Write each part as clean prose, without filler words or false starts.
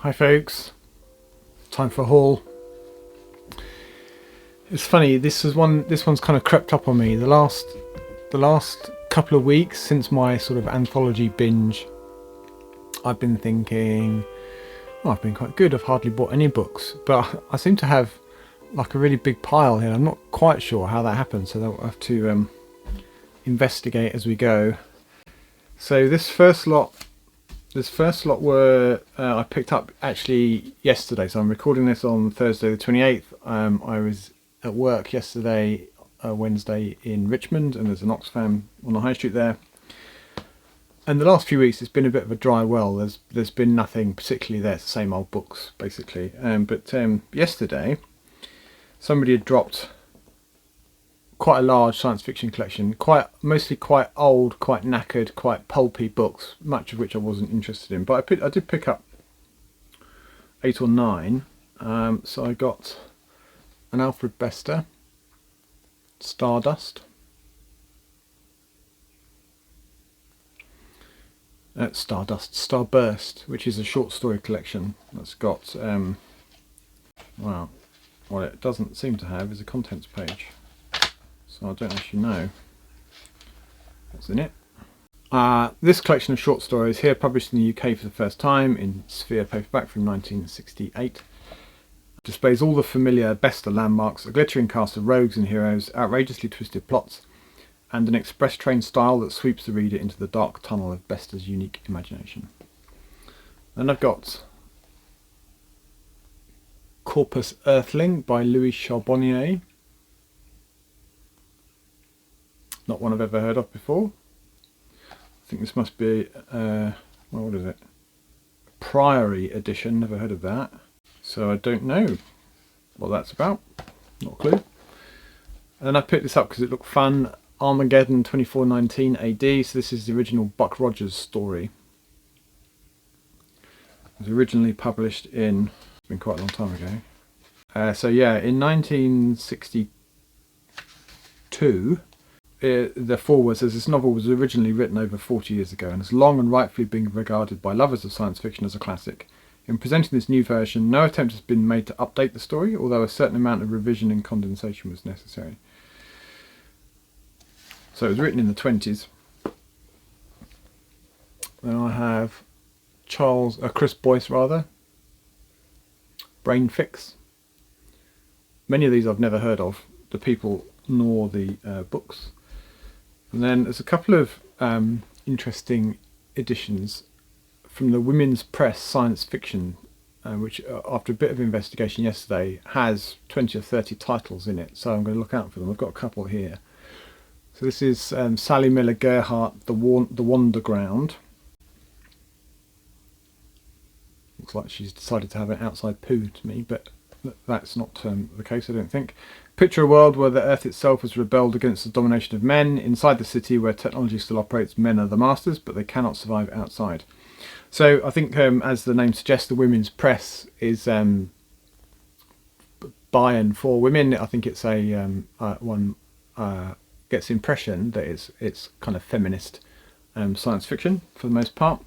Hi folks, time for a haul. It's funny, this one's kind of crept up on me the last couple of weeks since my sort of anthology binge. I've been thinking, well, I've been quite good, I've hardly bought any books, but I seem to have like a really big pile here. I'm not quite sure how that happened, so I'll have to investigate as we go. So this first lot were I picked up actually yesterday, so I'm recording this on Thursday the 28th. I was at work yesterday, Wednesday, in Richmond, and there's an Oxfam on the high street there. And the last few weeks it's been a bit of a dry well. There's been nothing particularly there. It's the same old books basically. But yesterday somebody had dropped quite a large science fiction collection, mostly quite old, quite knackered, quite pulpy books, much of which I wasn't interested in. But I did pick up 8 or 9. So I got an Alfred Bester, Starburst, which is a short story collection that's got, well, what it doesn't seem to have is a contents page. So I don't actually know what's in it. This collection of short stories here, published in the UK for the first time in Sphere paperback from 1968, displays all the familiar Bester landmarks, a glittering cast of rogues and heroes, outrageously twisted plots, and an express train style that sweeps the reader into the dark tunnel of Bester's unique imagination. Then I've got Corpus Earthling by Louis Charbonnier. Not one I've ever heard of before. I think this must be, well, what is it? Priory edition, never heard of that. So I don't know what that's about, not a clue. And then I picked this up because it looked fun. Armageddon 2419 AD, so this is the original Buck Rogers story. It was originally published in, it's been quite a long time ago. So yeah, in 1962, the foreword says this novel was originally written over 40 years ago and has long and rightfully been regarded by lovers of science fiction as a classic. In presenting this new version, no attempt has been made to update the story, although a certain amount of revision and condensation was necessary. So it was written in the 20s. Then I have Chris Boyce, Brain Fix. Many of these I've never heard of, the people nor the books. And then there's a couple of interesting editions from the Women's Press Science Fiction, which after a bit of investigation yesterday has 20 or 30 titles in it, so I'm going to look out for them. I've got a couple here. So this is Sally Miller Gerhardt, The Wanderground. Looks like she's decided to have an outside poo to me, but that's not the case, I don't think. Picture a world where the Earth itself has rebelled against the domination of men. Inside the city where technology still operates, men are the masters, but they cannot survive outside. So I think, as the name suggests, the Women's Press is by and for women. I think it's one gets the impression that it's kind of feminist science fiction for the most part.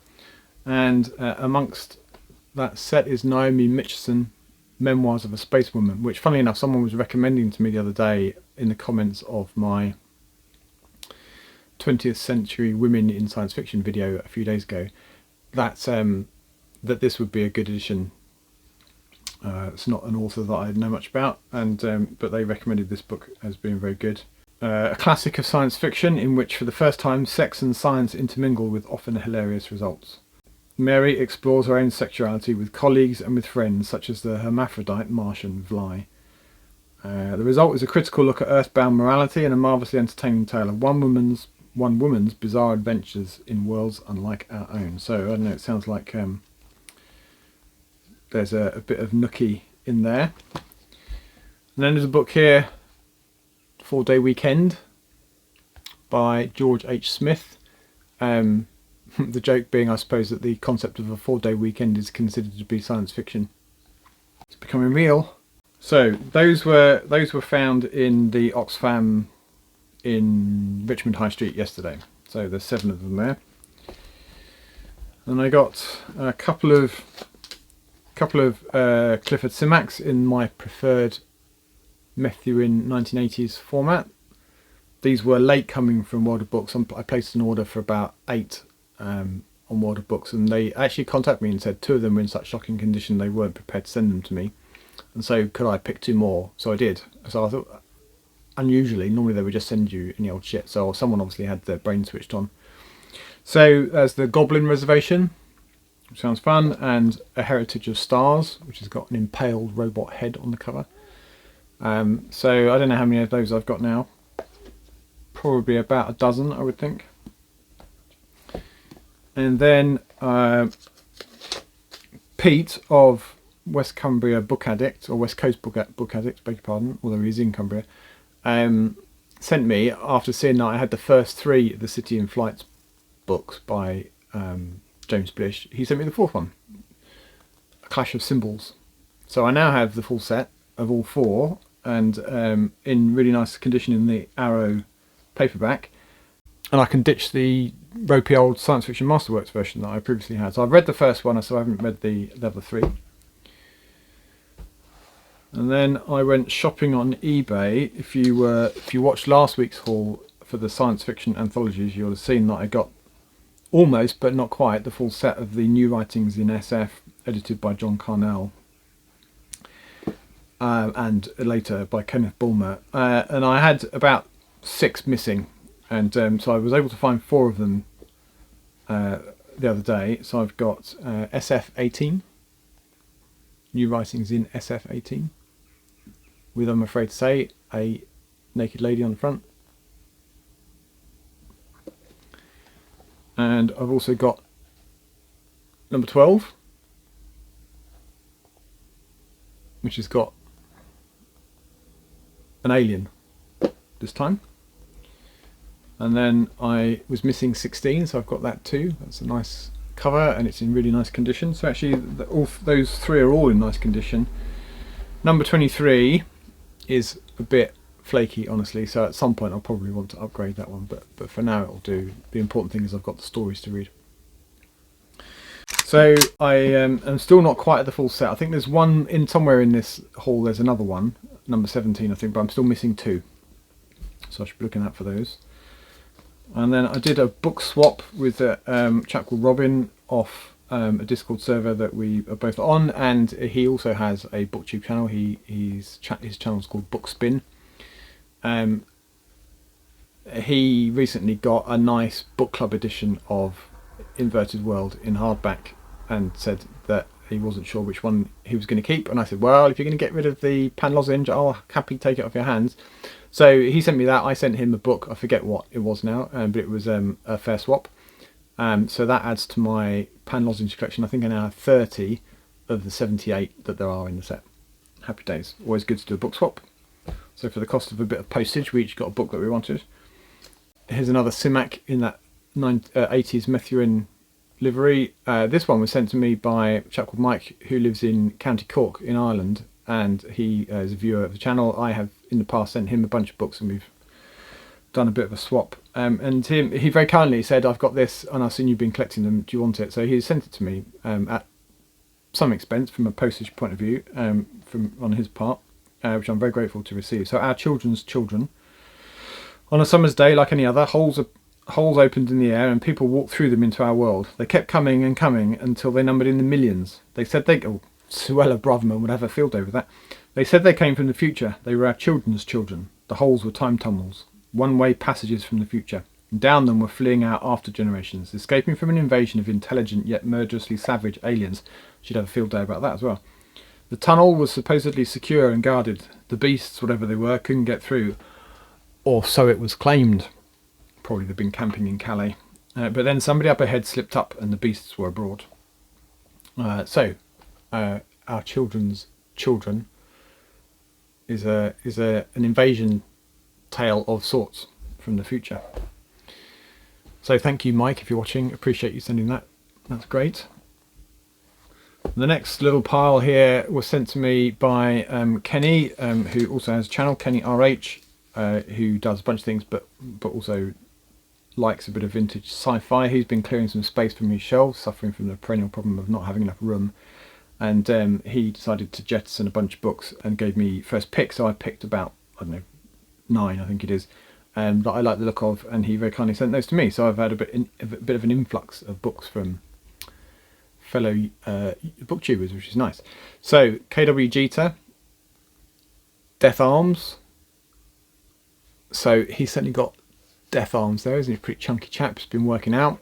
And amongst that set is Naomi Mitchison, Memoirs of a Spacewoman, which funnily enough someone was recommending to me the other day in the comments of my 20th century women in science fiction video a few days ago, that this would be a good edition. It's not an author that I know much about, and but they recommended this book as being very good. A classic of science fiction in which for the first time sex and science intermingle with often hilarious results. Mary explores her own sexuality with colleagues and with friends such as the hermaphrodite Martian Vly. The result is a critical look at earthbound morality and a marvellously entertaining tale of one woman's bizarre adventures in worlds unlike our own. So I don't know, it sounds like there's a bit of nookie in there. And then there's a book here, 4-Day Weekend by George H. Smith. The joke being, I suppose, that the concept of a 4-day weekend is considered to be science fiction. It's becoming real. So those were found in the Oxfam in Richmond High Street yesterday. So there's 7 of them there. And I got a couple of couple of Clifford Simacs in my preferred Methuen 1980s format. These were late coming from World of Books. I placed an order for about 8 on World of Books, and they actually contacted me and said 2 of them were in such shocking condition they weren't prepared to send them to me, and so could I pick 2 more. So I did. So I thought, unusually, normally they would just send you any old shit, so someone obviously had their brain switched on. So there's the Goblin Reservation, which sounds fun, and A Heritage of Stars, which has got an impaled robot head on the cover. So I don't know how many of those I've got now. Probably about a dozen, I would think. And then Pete of West Cumbria Book Addict, or West Coast Book Addict, beg your pardon, although he's in Cumbria, sent me, after seeing that I had the first 3 of the City in Flights books by James Blish, he sent me the 4th one, A Clash of Symbols. So I now have the full set of all 4, and in really nice condition in the Arrow paperback, and I can ditch the ropey old Science Fiction Masterworks version that I previously had. So I've read the first one, so I haven't read the other 3. And then I went shopping on eBay. If you watched last week's haul for the science fiction anthologies, you'll have seen that I got almost, but not quite, the full set of the New Writings in SF, edited by John Carnell, and later by Kenneth Bulmer. And I had about 6 missing, and so I was able to find 4 of them the other day. So I've got SF18, New Writings in SF18, with, I'm afraid to say, a naked lady on the front. And I've also got number 12, which has got an alien this time. And then I was missing 16, so I've got that too. That's a nice cover, and it's in really nice condition. So actually those 3 are all in nice condition. Number 23 is a bit flaky, honestly, so at some point I'll probably want to upgrade that one, but for now it'll do. The important thing is I've got the stories to read. So I am still not quite at the full set. I think there's one in somewhere in this haul. There's another one, number 17 I think, but I'm still missing 2, so I should be looking out for those. And then I did a book swap with a chap called Robin off a Discord server that we are both on, and he also has a BookTube channel. His channel is called Bookspin. He recently got a nice book club edition of Inverted World in hardback, and said that he wasn't sure which one he was going to keep. And I said, well, if you're going to get rid of the pan lozenge, I'll happily take it off your hands. So he sent me that. I sent him a book. I forget what it was now, but it was a fair swap. So that adds to my pan lozenge collection. I think I now have 30 of the 78 that there are in the set. Happy days. Always good to do a book swap. So for the cost of a bit of postage, we each got a book that we wanted. Here's another Simac in that 80s Methuen livery. This one was sent to me by a chap called Mike, who lives in County Cork in Ireland, and he is a viewer of the channel. I have in the past sent him a bunch of books, and we've done a bit of a swap. And he very kindly said, I've got this and I've seen you've been collecting them, do you want it? So he sent it to me at some expense from a postage point of view, on his part, which I'm very grateful to receive. So Our Children's Children. On a summer's day, like any other, holes opened in the air and people walked through them into our world. They kept coming and coming until they numbered in the millions. They said Suella Braverman would have a field day with that. They said they came from the future. They were our children's children. The holes were time tunnels, one-way passages from the future. And down them were fleeing our after generations, escaping from an invasion of intelligent yet murderously savage aliens. She'd have a field day about that as well. The tunnel was supposedly secure and guarded. The beasts, whatever they were, couldn't get through. Or so it was claimed. Probably they'd been camping in Calais. But then somebody up ahead slipped up and the beasts were abroad. Our Children's Children is an invasion tale of sorts from the future. So thank you, Mike, if you're watching. Appreciate you sending that. That's great. The next little pile here was sent to me by Kenny, who also has a channel, Kenny RH, who does a bunch of things, but also likes a bit of vintage sci-fi. He's been clearing some space from his shelves, suffering from the perennial problem of not having enough room. and he decided to jettison a bunch of books and gave me first pick. So I picked about, I don't know, 9 I think it is, that I like the look of, and he very kindly sent those to me. So I've had a bit of an influx of books from fellow booktubers, which is nice. So KW Jeter, Death Arms. So he's certainly got Death Arms there, isn't he? Pretty chunky chap, he's been working out.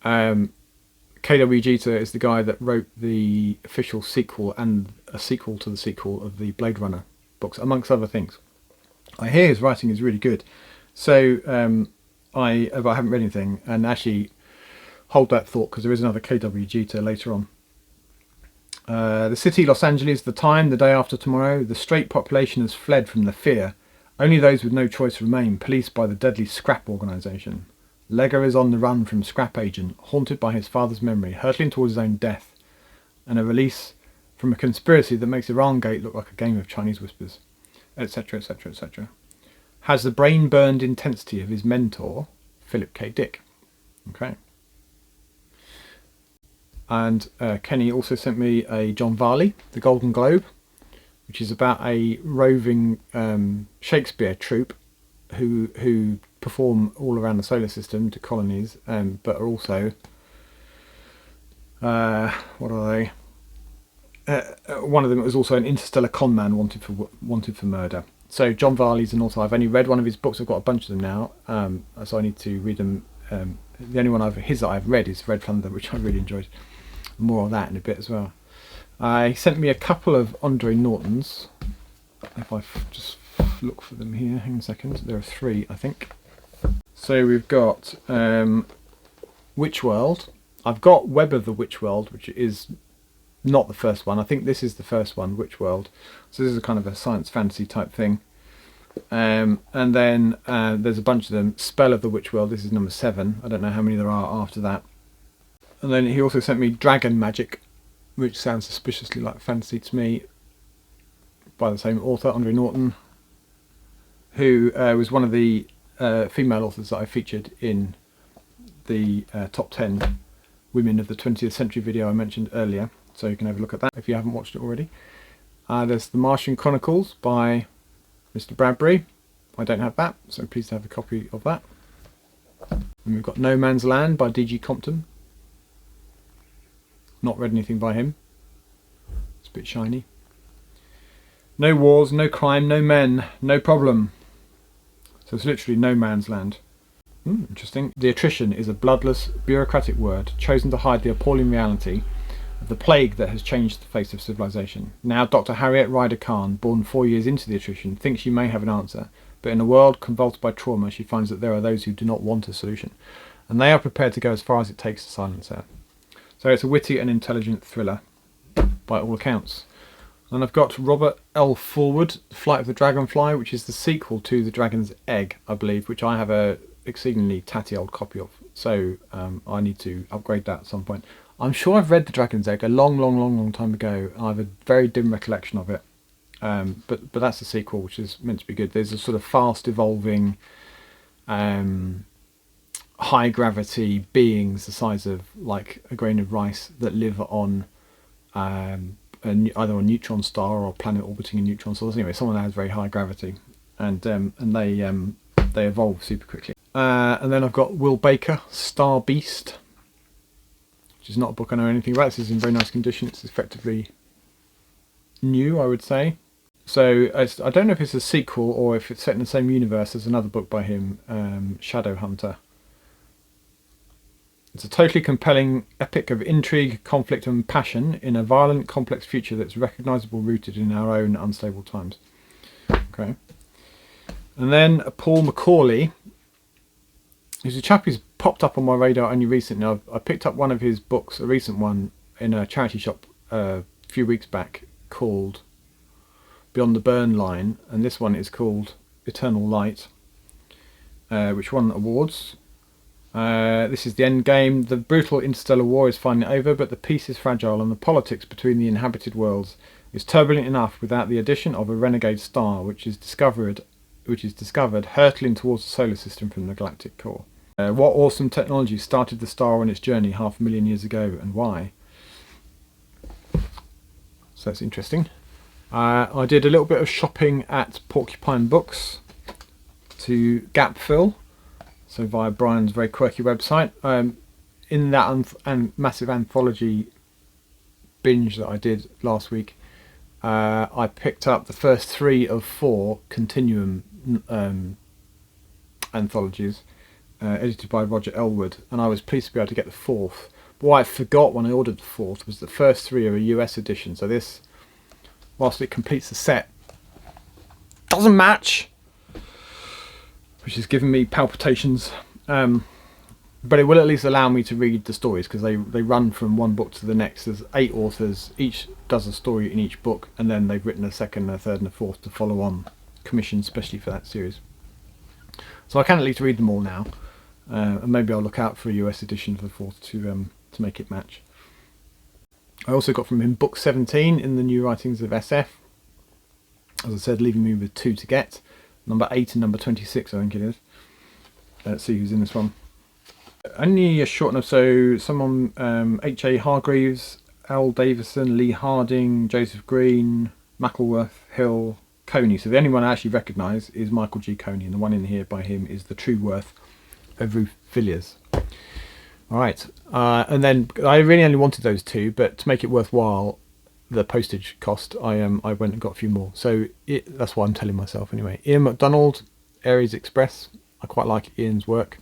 KW Jeter is the guy that wrote the official sequel and a sequel to the sequel of the Blade Runner books, amongst other things. I hear his writing is really good. So I haven't read anything, and actually hold that thought, because there is another KW Jeter later on. The city, Los Angeles, the time, the day after tomorrow. The straight population has fled from the fear. Only those with no choice remain, policed by the deadly Scrap organisation. Lega is on the run from Scrap Agent, haunted by his father's memory, hurtling towards his own death, and a release from a conspiracy that makes Iran Gate look like a game of Chinese whispers, etc, etc, etc. Has the brain-burned intensity of his mentor, Philip K. Dick. Okay. And Kenny also sent me a John Varley, The Golden Globe, which is about a roving Shakespeare troupe who perform all around the solar system to colonies, but are also what are they? One of them is also an interstellar con man wanted for murder. So John Varley's an author. I've only read one of his books. I've got a bunch of them now, so I need to read them. The only one of his that I've read is Red Thunder, which I really enjoyed. More of that in a bit as well. He sent me a couple of Andre Nortons. If I just look for them here, hang on a second. There are 3, I think. So we've got Witch World. I've got Web of the Witch World, which is not the first one. I think this is the first one, Witch World. So this is a kind of a science fantasy type thing. And then there's a bunch of them. Spell of the Witch World. This is number 7. I don't know how many there are after that. And then he also sent me Dragon Magic, which sounds suspiciously like fantasy to me, by the same author, Andre Norton, who was one of the female authors that I featured in the top 10 women of the 20th century video I mentioned earlier. So you can have a look at that if you haven't watched it already. There's The Martian Chronicles by Mr. Bradbury. I don't have that, so I'm pleased to have a copy of that. And we've got No Man's Land by D.G. Compton. Not read anything by him. It's a bit shiny. No wars, no crime, no men, no problem. So it's literally no man's land. Interesting. The attrition is a bloodless, bureaucratic word chosen to hide the appalling reality of the plague that has changed the face of civilization. Now Dr. Harriet Ryder Khan, born 4 years into the attrition, thinks she may have an answer, but in a world convulsed by trauma, she finds that there are those who do not want a solution, and they are prepared to go as far as it takes to silence her. So it's a witty and intelligent thriller, by all accounts. And I've got Robert L. Forward, Flight of the Dragonfly, which is the sequel to The Dragon's Egg, I believe, which I have a exceedingly tatty old copy of. So I need to upgrade that at some point. I'm sure I've read The Dragon's Egg a long time ago. I have a very dim recollection of it. But that's the sequel, which is meant to be good. There's a sort of fast evolving high gravity beings the size of like a grain of rice that live on either a neutron star or a planet orbiting a neutron star. Anyway, someone that has very high gravity, and they evolve super quickly. And then I've got Will Baker, Star Beast, which is not a book I know anything about. This is in very nice condition. It's effectively new, I would say. So I don't know if it's a sequel or if it's set in the same universe as another book by him, Shadowhunter. It's a totally compelling epic of intrigue, conflict and passion in a violent, complex future that's recognisable, rooted in our own unstable times. Okay. And then Paul Macaulay, who's a chap who's popped up on my radar only recently. I picked up one of his books, a recent one, in a charity shop a few weeks back called Beyond the Burn Line, and this one is called Eternal Light, which won awards. This is the end game. The brutal interstellar war is finally over, but the peace is fragile, and the politics between the inhabited worlds is turbulent enough without the addition of a renegade star, which is discovered hurtling towards the solar system from the galactic core. What awesome technology started the star on its journey 500,000 years ago, and why? so that's interesting. I did a little bit of shopping at Porcupine Books to gap fill, so via Brian's very quirky website. In that massive anthology binge that I did last week, I picked up the first 3 of 4 Continuum anthologies, edited by Roger Elwood, and I was pleased to be able to get the 4th. But what I forgot when I ordered the 4th was the first 3 are a US edition, so this, whilst it completes the set, doesn't match, which is giving me palpitations. But it will at least allow me to read the stories, because they run from one book to the next. There's 8 authors, each does a story in each book, and then they've written a second, a third and a fourth to follow on, commissioned especially for that series. So I can at least read them all now, and maybe I'll look out for a US edition for the 4th to make it match. I also got from him book 17 in the New Writings of SF. As I said, leaving me with 2 to get. Number 8 and number 26, I think it is. Let's see who's in this one. Only a short enough, so someone, H.A. Hargreaves, Al Davison, Lee Harding, Joseph Green, Mackleworth, Hill, Coney. So the only one I actually recognise is Michael G. Coney, and the one in here by him is The True Worth of Ruth Villiers. Alright, and then I really only wanted those 2, but to make it worthwhile, the postage cost, I went and got a few more. So that's what I'm telling myself anyway. Ian MacDonald, Aries Express. I quite like Ian's work.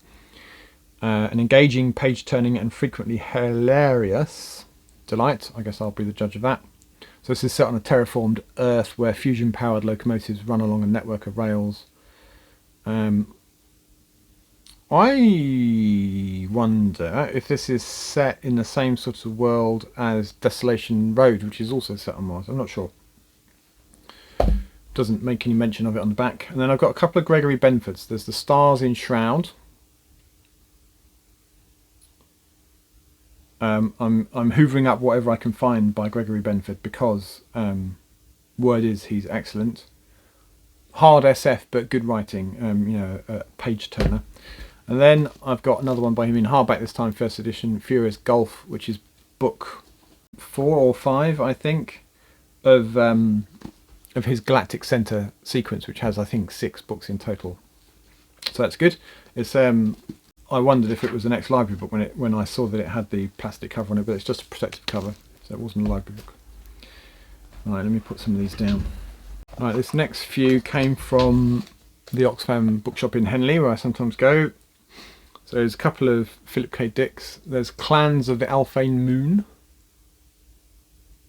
An engaging, page-turning and frequently hilarious delight. I guess I'll be the judge of that. So this is set on a terraformed Earth where fusion-powered locomotives run along a network of rails. I wonder if this is set in the same sort of world as Desolation Road, which is also set on Mars. I'm not sure. Doesn't make any mention of it on the back. And then I've got a couple of Gregory Benfords. There's The Stars in Shroud. I'm hoovering up whatever I can find by Gregory Benford, because word is he's excellent. Hard SF, but good writing. A page turner. And then I've got another one by him in hardback this time, first edition, Furious Gulf, which is book 4 or 5, I think, of his Galactic Center sequence, which has, I think, 6 books in total. So that's good. It's I wondered if it was an ex-library book when I saw that it had the plastic cover on it, but it's just a protective cover, so it wasn't a library book. Alright, let me put some of these down. Alright, this next few came from the Oxfam bookshop in Henley, where I sometimes go. So there's a couple of Philip K. Dicks. There's Clans of the Alphane Moon,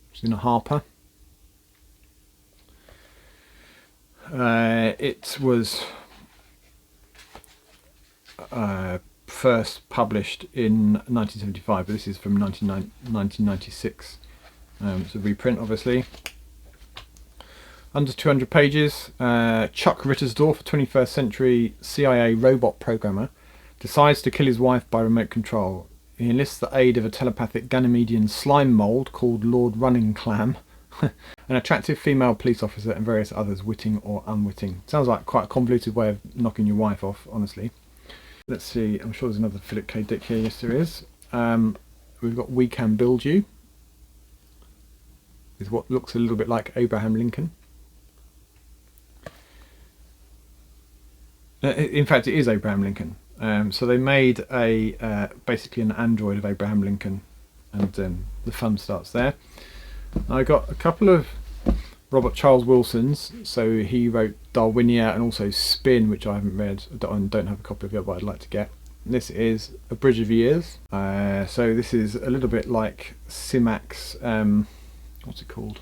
which is in a Harper. It was first published in 1975, but this is from 1996. It's a reprint, obviously. Under 200 pages. Chuck Rittersdorf, a 21st century CIA robot programmer, decides to kill his wife by remote control. He enlists the aid of a telepathic Ganymedian slime mould called Lord Running Clam, an attractive female police officer, and various others, witting or unwitting. Sounds like quite a convoluted way of knocking your wife off, honestly. Let's see, I'm sure there's another Philip K. Dick here. Yes, there is. We've got We Can Build You, with what looks a little bit like Abraham Lincoln. In fact, it is Abraham Lincoln. So they made basically an android of Abraham Lincoln, and the fun starts there. I got a couple of Robert Charles Wilson's. So he wrote Darwinia and also Spin, which I haven't read and don't have a copy of yet, but I'd like to get. This is A Bridge of Years. So this is a little bit like Simac's, what's it called?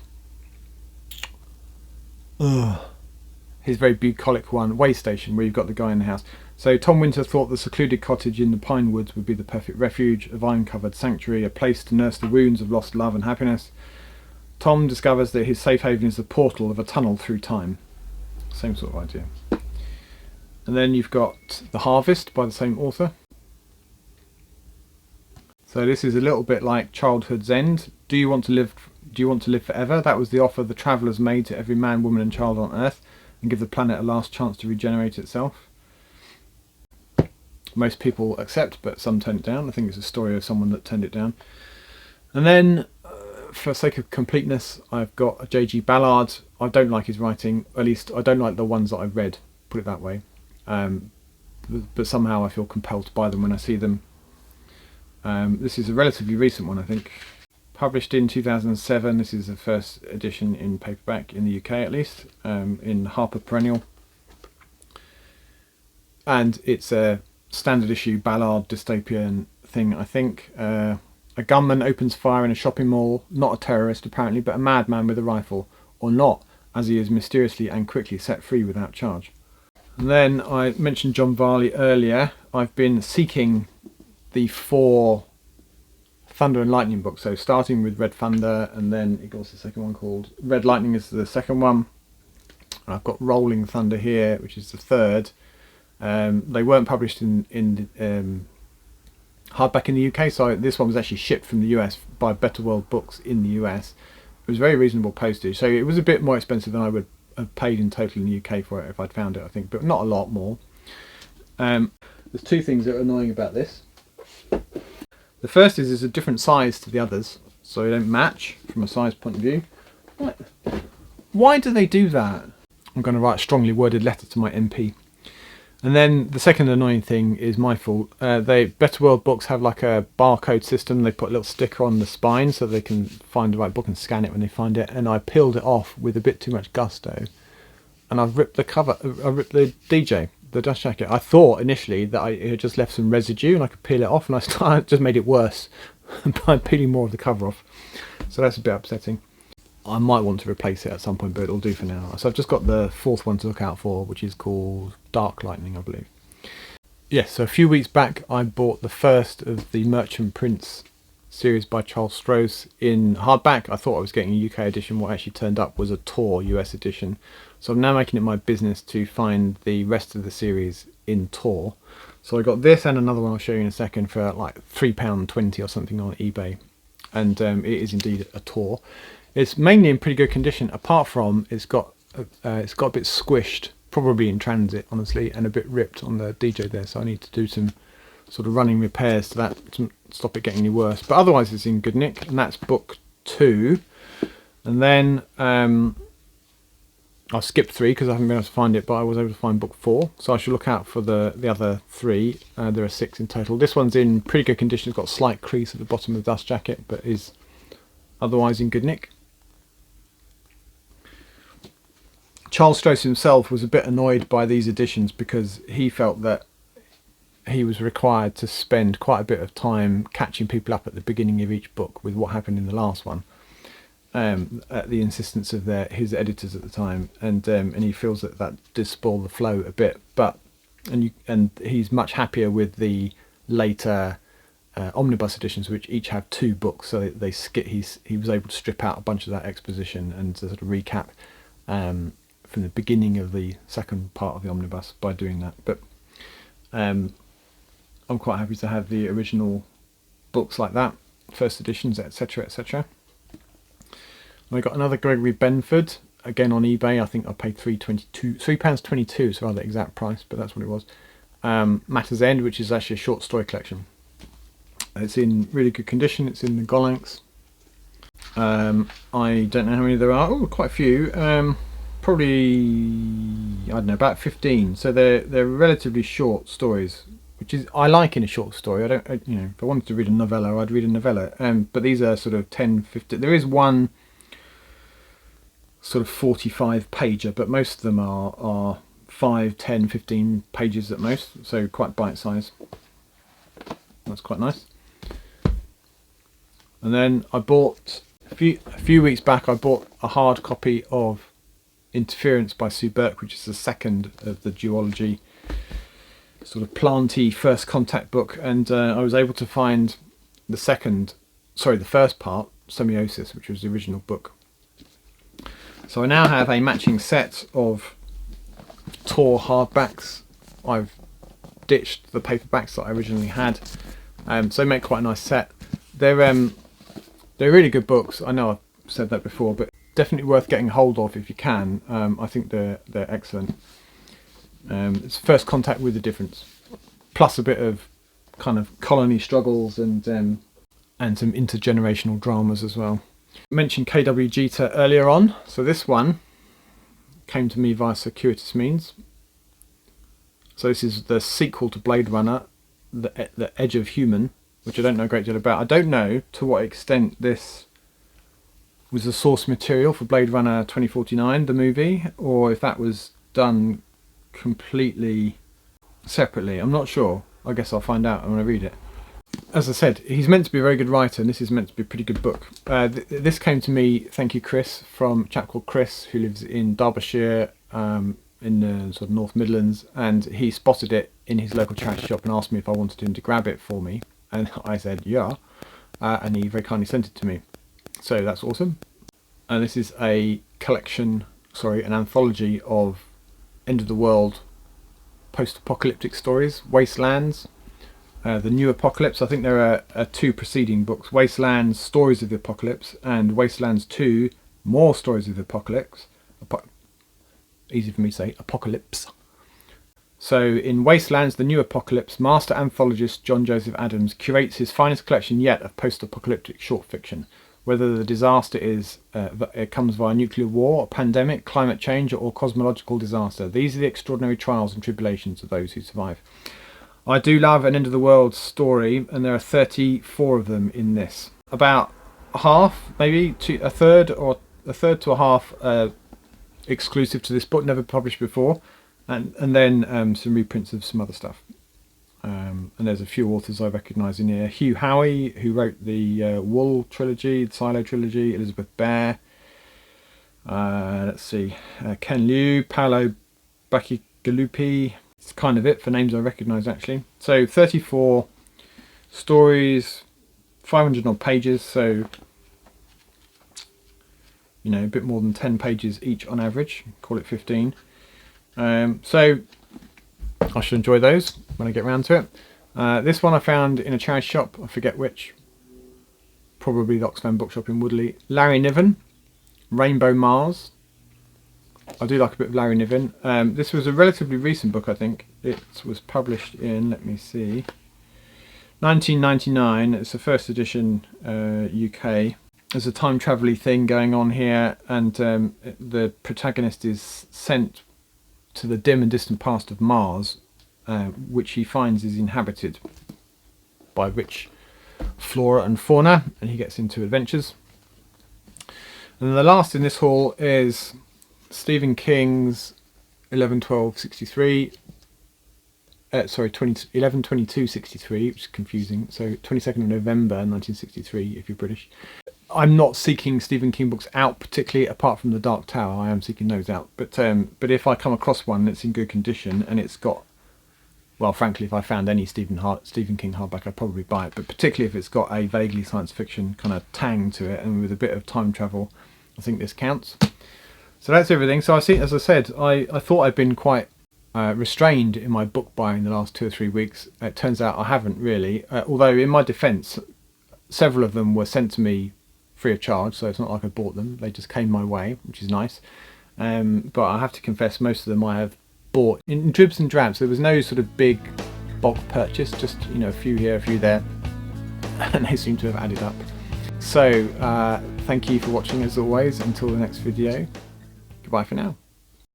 His very bucolic one, Way Station, where you've got the guy in the house. So Tom Winter thought the secluded cottage in the pine woods would be the perfect refuge, a vine-covered sanctuary, a place to nurse the wounds of lost love and happiness. Tom discovers that his safe haven is the portal of a tunnel through time. Same sort of idea. And then you've got The Harvest by the same author. So this is a little bit like Childhood's End. Do you want to live forever? That was the offer the travellers made to every man, woman and child on Earth, and give the planet a last chance to regenerate itself. Most people accept, but some turn it down. I think it's a story of someone that turned it down. And then for sake of completeness, I've got a J.G. Ballard. I don't like his writing, at least I don't like the ones that I've read, put it that way. But somehow I feel compelled to buy them when I see them. This is a relatively recent one, I think. Published in 2007, this is the first edition in paperback in the UK at least, in Harper Perennial. And it's a standard issue Ballard dystopian thing, I think. A gunman opens fire in a shopping mall, not a terrorist apparently, but a madman with a rifle, or not, as he is mysteriously and quickly set free without charge. And then I mentioned John Varley earlier. I've been seeking the 4 Thunder and Lightning books, so starting with Red Thunder, and then it goes the second one called Red Lightning is the second one. I've got Rolling Thunder here, which is the third. They weren't published in hardback in the UK, so this one was actually shipped from the US by Better World Books in the US. It was very reasonable postage, so it was a bit more expensive than I would have paid in total in the UK for it if I'd found it, I think, but not a lot more. There's 2 things that are annoying about this. The first is it's a different size to the others, so they don't match from a size point of view. Why do they do that? I'm going to write a strongly worded letter to my MP. And then the second annoying thing is my fault. Better World Books have like a barcode system. They put a little sticker on the spine so they can find the right book and scan it when they find it. And I peeled it off with a bit too much gusto. And I've ripped the cover, I ripped the DJ, the dust jacket. I thought initially that it had just left some residue and I could peel it off, and I just made it worse by peeling more of the cover off. So that's a bit upsetting. I might want to replace it at some point, but it'll do for now. So I've just got the 4th one to look out for, which is called Dark Lightning, I believe. Yes, so a few weeks back I bought the first of the Merchant Prince series by Charles Stross in hardback. I thought I was getting a UK edition. What actually turned up was a Tor US edition. So I'm now making it my business to find the rest of the series in Tor. So I got this and another one I'll show you in a second for like £3.20 or something on eBay. And it is indeed a Tor. It's mainly in pretty good condition, apart from it's got a bit squished, probably in transit, honestly, and a bit ripped on the DJ there. So I need to do some sort of running repairs to that to stop it getting any worse. But otherwise, it's in good nick, and that's book 2. And then I skipped 3 because I haven't been able to find it, but I was able to find book 4. So I should look out for the other 3. There are 6 in total. This one's in pretty good condition. It's got a slight crease at the bottom of the dust jacket, but is otherwise in good nick. Charles Stross himself was a bit annoyed by these editions because he felt that he was required to spend quite a bit of time catching people up at the beginning of each book with what happened in the last one, at the insistence of his editors at the time, and he feels that did spoil the flow a bit. And he's much happier with the later omnibus editions, which each have 2 books, so he was able to strip out a bunch of that exposition and to sort of recap from the beginning of the second part of the omnibus by doing that. But I'm quite happy to have the original books like that, first editions, etc, etc. I got another Gregory Benford, again on eBay. I think I paid £3.22, is rather the exact price, but that's what it was. Matter's End, which is actually a short story collection. It's in really good condition. It's in the Gollancz. I don't know how many there are. Oh, quite a few. Probably, I don't know, about 15. So they're relatively short stories, which is I like in a short story. If I wanted to read a novella, I'd read a novella. But these are sort of 10, 15. There is one sort of 45 pager, but most of them are 5, 10, 15 pages at most. So quite bite size. That's quite nice. And then I bought a few weeks back. I bought a hard copy of Interference by Sue Burke, which is the second of the duology sort of planty first contact book, and I was able to find the first part, Semiosis, which was the original book. So I now have a matching set of Tor hardbacks. I've ditched the paperbacks that I originally had, so they make quite a nice set. They're really good books. I know I've said that before, but definitely worth getting hold of if you can. I think they're excellent. It's first contact with the difference, plus a bit of kind of colony struggles and some intergenerational dramas as well. I mentioned KW Jeter earlier on, so this one came to me via circuitous means. So this is the sequel to Blade Runner, the Edge of Human, which I don't know a great deal about. I don't know to what extent this was the source material for Blade Runner 2049, the movie, or if that was done completely separately. I'm not sure. I guess I'll find out when I read it. As I said, he's meant to be a very good writer, and this is meant to be a pretty good book. This came to me, thank you Chris, from a chap called Chris who lives in Derbyshire, in the sort of North Midlands, and he spotted it in his local charity shop and asked me if I wanted him to grab it for me, and I said yeah, and he very kindly sent it to me. So that's awesome. And this is a collection, an anthology of end of the world post-apocalyptic stories, Wastelands, the New Apocalypse. I think there are two preceding books, Wastelands, Stories of the Apocalypse, and Wastelands 2, More Stories of the Apocalypse. Easy for me to say, Apocalypse. So in Wastelands, the New Apocalypse, master anthologist John Joseph Adams curates his finest collection yet of post-apocalyptic short fiction. Whether the disaster it comes via nuclear war, pandemic, climate change, or cosmological disaster, these are the extraordinary trials and tribulations of those who survive. I do love an end of the world story, and there are 34 of them in this. About half, maybe a third to a half exclusive to this book, never published before, and then some reprints of some other stuff. And there's a few authors I recognise in here. Hugh Howey, who wrote the Wool trilogy, the Silo trilogy, Elizabeth Bear, let's see, Ken Liu, Paolo Bacigalupi. It's kind of it for names I recognise actually. So 34 stories, 500 odd pages, so you know, a bit more than 10 pages each on average, call it 15. So I should enjoy those when I get around to it. This one I found in a charity shop, I forget which, probably the Oxfam Bookshop in Woodley. Larry Niven, Rainbow Mars. I do like a bit of Larry Niven. This was a relatively recent book, I think. It was published in, let me see, 1999. It's the first edition UK. There's a time travel-y thing going on here, and the protagonist is sent to the dim and distant past of Mars, which he finds is inhabited by rich flora and fauna, and he gets into adventures. And then the last in this haul is Stephen King's 11/12/63. 11/22/63, which is confusing. So 22nd of November 1963, if you're British. I'm not seeking Stephen King books out particularly, apart from The Dark Tower. I am seeking those out. But if I come across one that's in good condition and it's got, well, frankly, if I found any Stephen King hardback, I'd probably buy it. But particularly if it's got a vaguely science fiction kind of tang to it and with a bit of time travel, I think this counts. So that's everything. So as I said, I thought I'd been quite restrained in my book buying the last 2 or 3 weeks. It turns out I haven't really. Although in my defence, several of them were sent to me free of charge, so it's not like I bought them. They just came my way, which is nice. But I have to confess, most of them I have bought in dribs and drabs. There was no sort of big bulk purchase, just, you know, a few here, a few there, and they seem to have added up. So thank you for watching as always. Until the next video, goodbye for now.